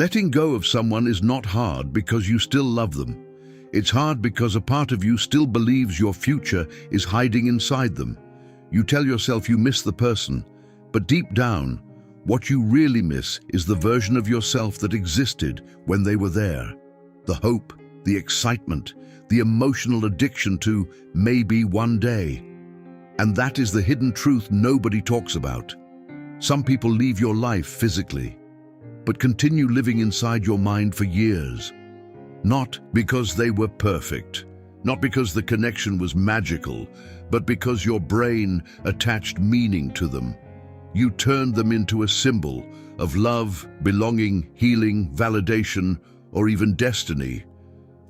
Letting go of someone is not hard because you still love them. It's hard because a part of you still believes your future is hiding inside them. You tell yourself you miss the person, but deep down, what you really miss is the version of yourself that existed when they were there. The hope, the excitement, the emotional addiction to maybe one day. And that is the hidden truth nobody talks about. Some people leave your life physically, but continue living inside your mind for years. Not because they were perfect, not because the connection was magical, but because your brain attached meaning to them. You turned them into a symbol of love, belonging, healing, validation, or even destiny.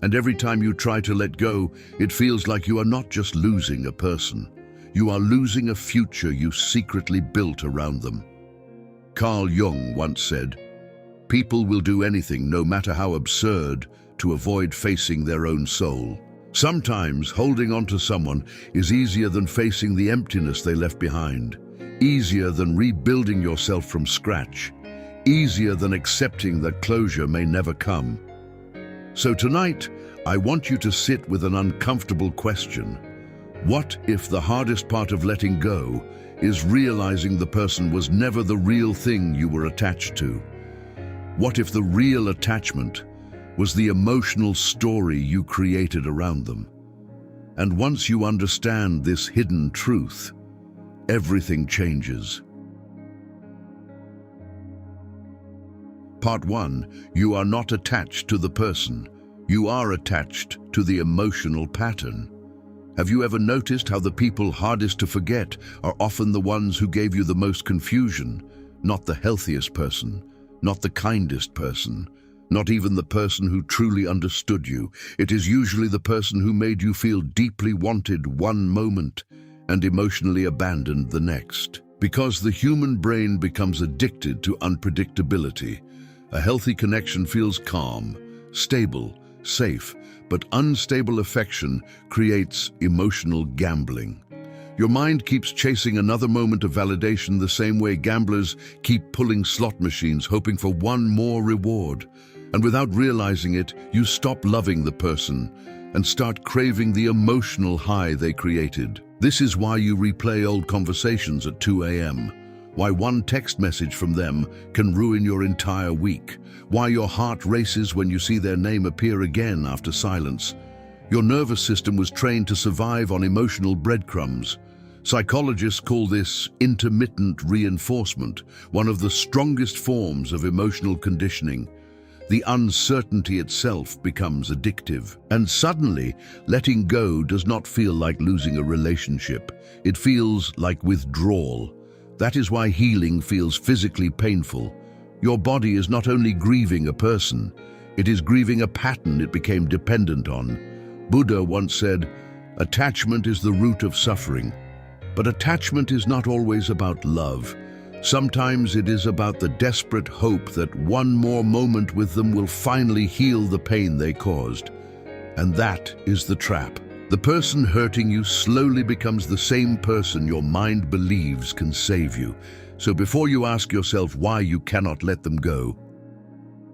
And every time you try to let go, it feels like you are not just losing a person. You are losing a future you secretly built around them. Carl Jung once said, "People will do anything, no matter how absurd, to avoid facing their own soul." Sometimes holding on to someone is easier than facing the emptiness they left behind, easier than rebuilding yourself from scratch, easier than accepting that closure may never come. So tonight, I want you to sit with an uncomfortable question. What if the hardest part of letting go is realizing the person was never the real thing you were attached to? What if the real attachment was the emotional story you created around them? And once you understand this hidden truth, everything changes. Part 1. You are not attached to the person. You are attached to the emotional pattern. Have you ever noticed how the people hardest to forget are often the ones who gave you the most confusion? Not the healthiest person, not the kindest person, not even the person who truly understood you. It is usually the person who made you feel deeply wanted one moment and emotionally abandoned the next. Because the human brain becomes addicted to unpredictability, a healthy connection feels calm, stable, safe, but unstable affection creates emotional gambling. Your mind keeps chasing another moment of validation the same way gamblers keep pulling slot machines hoping for one more reward. And without realizing it, you stop loving the person and start craving the emotional high they created. This is why you replay old conversations at 2 a.m., why one text message from them can ruin your entire week, why your heart races when you see their name appear again after silence. Your nervous system was trained to survive on emotional breadcrumbs. Psychologists call this intermittent reinforcement, one of the strongest forms of emotional conditioning. The uncertainty itself becomes addictive. And suddenly, letting go does not feel like losing a relationship. It feels like withdrawal. That is why healing feels physically painful. Your body is not only grieving a person, it is grieving a pattern it became dependent on. Buddha once said, "Attachment is the root of suffering." But attachment is not always about love. Sometimes it is about the desperate hope that one more moment with them will finally heal the pain they caused. And that is the trap. The person hurting you slowly becomes the same person your mind believes can save you. So before you ask yourself why you cannot let them go,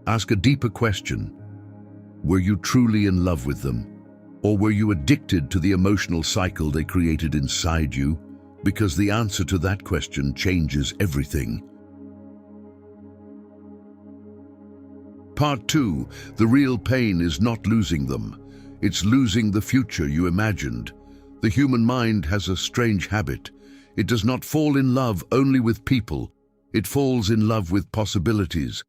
ask a deeper question. Were you truly in love with them? Or were you addicted to the emotional cycle they created inside you? Because the answer to that question changes everything. Part 2. The real pain is not losing them. It's losing the future you imagined. The human mind has a strange habit. It does not fall in love only with people. It falls in love with possibilities.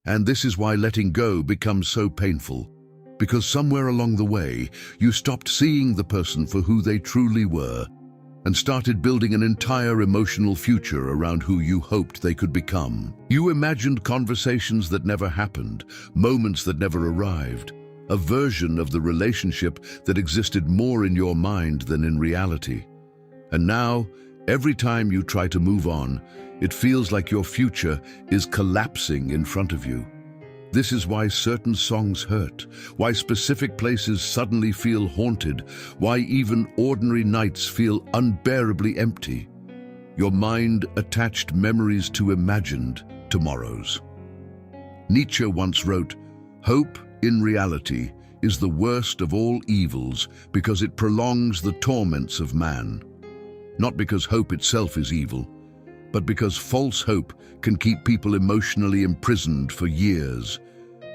And this is why letting go becomes so painful. Because somewhere along the way, you stopped seeing the person for who they truly were and started building an entire emotional future around who you hoped they could become. You imagined conversations that never happened, moments that never arrived, a version of the relationship that existed more in your mind than in reality. And now, every time you try to move on, it feels like your future is collapsing in front of you. This is why certain songs hurt, why specific places suddenly feel haunted, why even ordinary nights feel unbearably empty. Your mind attached memories to imagined tomorrows. Nietzsche once wrote, "Hope, in reality, is the worst of all evils because it prolongs the torments of man." Not because hope itself is evil, but because false hope can keep people emotionally imprisoned for years.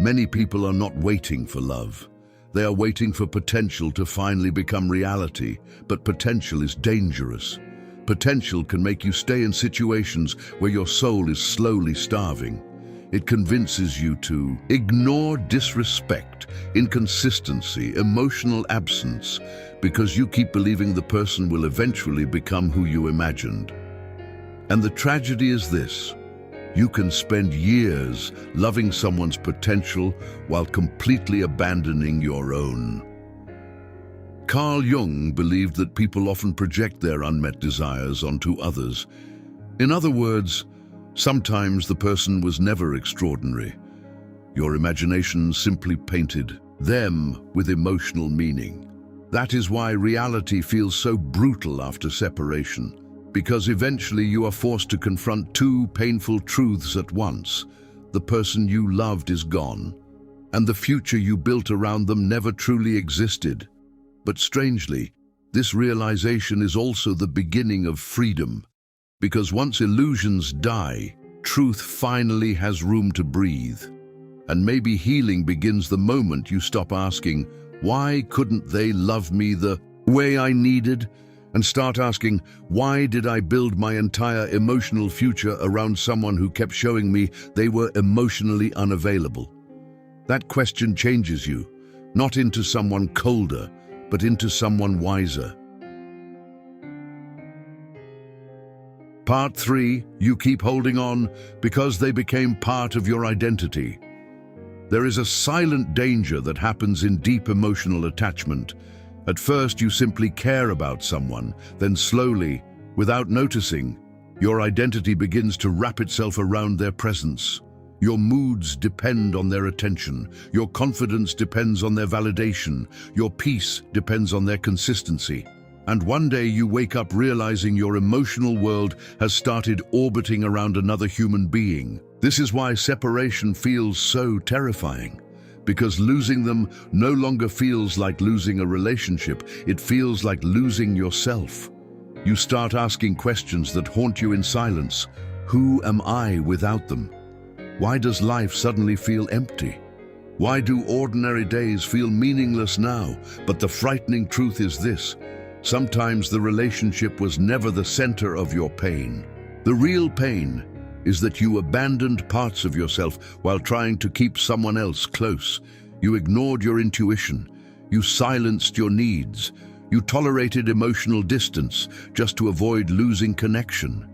Many people are not waiting for love. They are waiting for potential to finally become reality, but potential is dangerous. Potential can make you stay in situations where your soul is slowly starving. It convinces you to ignore disrespect, inconsistency, emotional absence, because you keep believing the person will eventually become who you imagined. And the tragedy is this: you can spend years loving someone's potential while completely abandoning your own. Carl Jung believed that people often project their unmet desires onto others. In other words, sometimes the person was never extraordinary. Your imagination simply painted them with emotional meaning. That is why reality feels so brutal after separation, because eventually you are forced to confront two painful truths at once. The person you loved is gone, and the future you built around them never truly existed. But strangely, this realization is also the beginning of freedom, because once illusions die, truth finally has room to breathe. And maybe healing begins the moment you stop asking, "Why couldn't they love me the way I needed?" and start asking, "Why did I build my entire emotional future around someone who kept showing me they were emotionally unavailable?" That question changes you, not into someone colder, but into someone wiser. Part 3, you keep holding on because they became part of your identity. There is a silent danger that happens in deep emotional attachment. At first, you simply care about someone, then slowly, without noticing, your identity begins to wrap itself around their presence. Your moods depend on their attention. Your confidence depends on their validation. Your peace depends on their consistency. And one day you wake up realizing your emotional world has started orbiting around another human being. This is why separation feels so terrifying, because losing them no longer feels like losing a relationship. It feels like losing yourself. You start asking questions that haunt you in silence. Who am I without them? Why does life suddenly feel empty? Why do ordinary days feel meaningless now? But the frightening truth is this: sometimes the relationship was never the center of your pain. The real pain is that you abandoned parts of yourself while trying to keep someone else close. You ignored your intuition. You silenced your needs. You tolerated emotional distance just to avoid losing connection.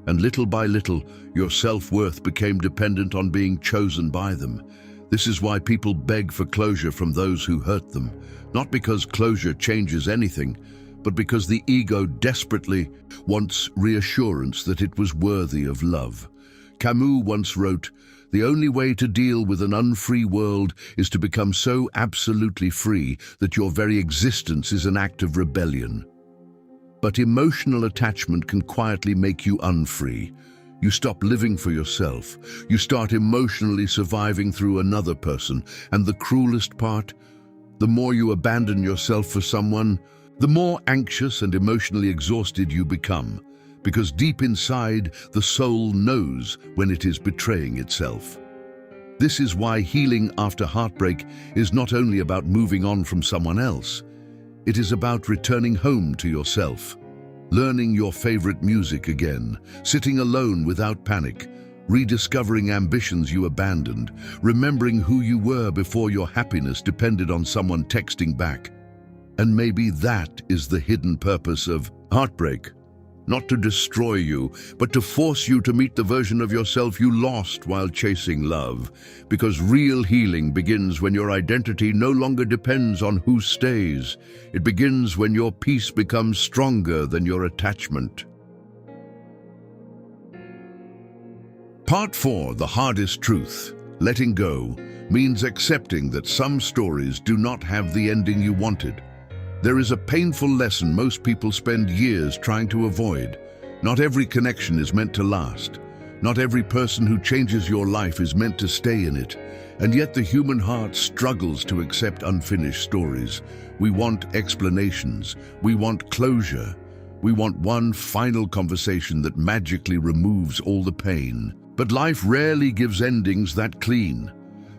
And little by little, your self-worth became dependent on being chosen by them. This is why people beg for closure from those who hurt them. Not because closure changes anything, but because the ego desperately wants reassurance that it was worthy of love. Camus once wrote, "The only way to deal with an unfree world is to become so absolutely free that your very existence is an act of rebellion." But emotional attachment can quietly make you unfree. You stop living for yourself. You start emotionally surviving through another person. And the cruelest part, the more you abandon yourself for someone, the more anxious and emotionally exhausted you become. Because deep inside, the soul knows when it is betraying itself. This is why healing after heartbreak is not only about moving on from someone else. It is about returning home to yourself, learning your favorite music again, sitting alone without panic, rediscovering ambitions you abandoned, remembering who you were before your happiness depended on someone texting back. And maybe that is the hidden purpose of heartbreak. Not to destroy you, but to force you to meet the version of yourself you lost while chasing love. Because real healing begins when your identity no longer depends on who stays. It begins when your peace becomes stronger than your attachment. Part 4, the hardest truth. Letting go means accepting that some stories do not have the ending you wanted. There is a painful lesson most people spend years trying to avoid. Not every connection is meant to last. Not every person who changes your life is meant to stay in it, and yet the human heart struggles to accept unfinished stories. We want explanations, we want closure, we want one final conversation that magically removes all the pain. But life rarely gives endings that clean.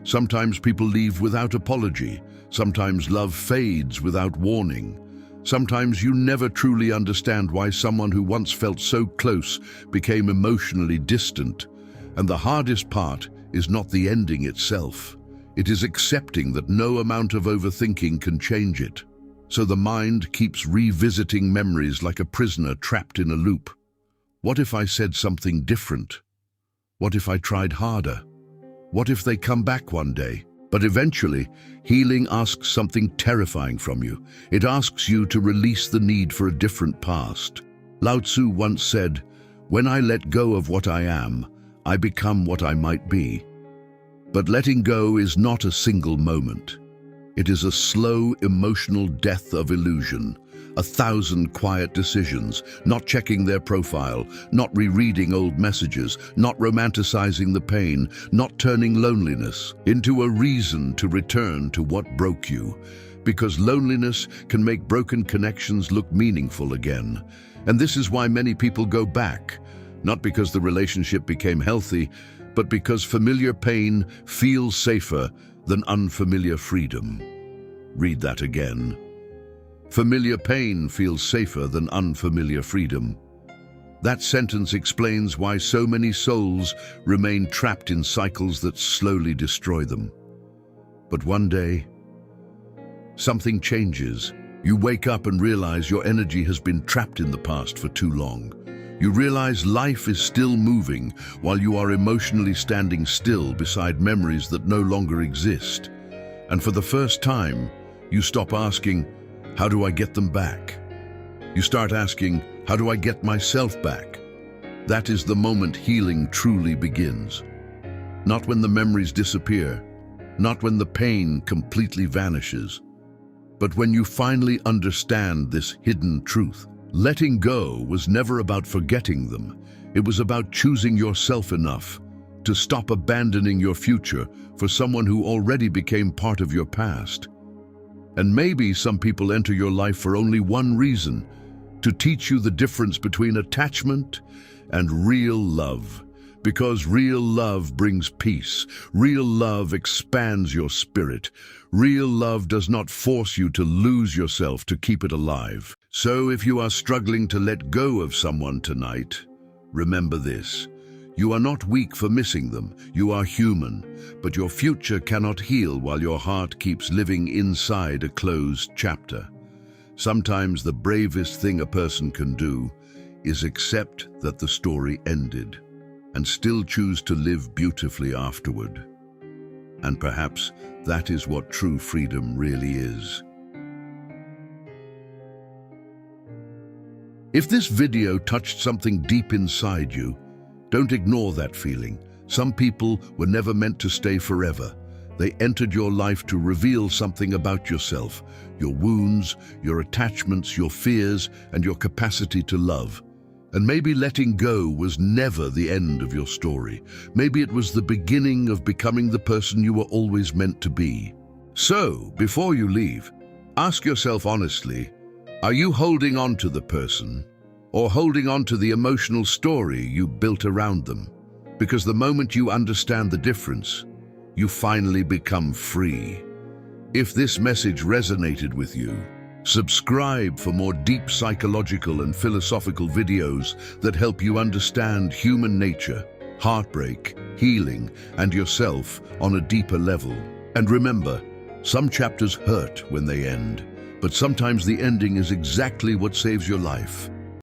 Sometimes people leave without apology, sometimes love fades without warning. Sometimes you never truly understand why someone who once felt so close became emotionally distant. And the hardest part is not the ending itself. It is accepting that no amount of overthinking can change it. So the mind keeps revisiting memories like a prisoner trapped in a loop. What if I said something different? What if I tried harder? What if they come back one day? But eventually, healing asks something terrifying from you. It asks you to release the need for a different past. Lao Tzu once said, "When I let go of what I am, I become what I might be." But letting go is not a single moment. It is a slow, emotional death of illusion. 1,000 quiet decisions, not checking their profile, not rereading old messages, not romanticizing the pain, not turning loneliness into a reason to return to what broke you. Because loneliness can make broken connections look meaningful again. And this is why many people go back, not because the relationship became healthy, but because familiar pain feels safer than unfamiliar freedom. Read that again. Familiar pain feels safer than unfamiliar freedom. That sentence explains why so many souls remain trapped in cycles that slowly destroy them. But one day, something changes. You wake up and realize your energy has been trapped in the past for too long. You realize life is still moving while you are emotionally standing still beside memories that no longer exist. And for the first time, you stop asking, "How do I get them back?" You start asking, "How do I get myself back?" That is the moment healing truly begins. Not when the memories disappear, not when the pain completely vanishes, but when you finally understand this hidden truth. Letting go was never about forgetting them. It was about choosing yourself enough to stop abandoning your future for someone who already became part of your past. And maybe some people enter your life for only one reason: to teach you the difference between attachment and real love. Because real love brings peace. Real love expands your spirit. Real love does not force you to lose yourself to keep it alive. So if you are struggling to let go of someone tonight, remember this. You are not weak for missing them. You are human, but your future cannot heal while your heart keeps living inside a closed chapter. Sometimes the bravest thing a person can do is accept that the story ended and still choose to live beautifully afterward. And perhaps that is what true freedom really is. If this video touched something deep inside you, don't ignore that feeling. Some people were never meant to stay forever. They entered your life to reveal something about yourself, your wounds, your attachments, your fears, and your capacity to love. And maybe letting go was never the end of your story. Maybe it was the beginning of becoming the person you were always meant to be. So, before you leave, ask yourself honestly, are you holding on to the person, or holding on to the emotional story you built around them? Because the moment you understand the difference, you finally become free. If this message resonated with you, subscribe for more deep psychological and philosophical videos that help you understand human nature, heartbreak, healing, and yourself on a deeper level. And remember, some chapters hurt when they end, but sometimes the ending is exactly what saves your life.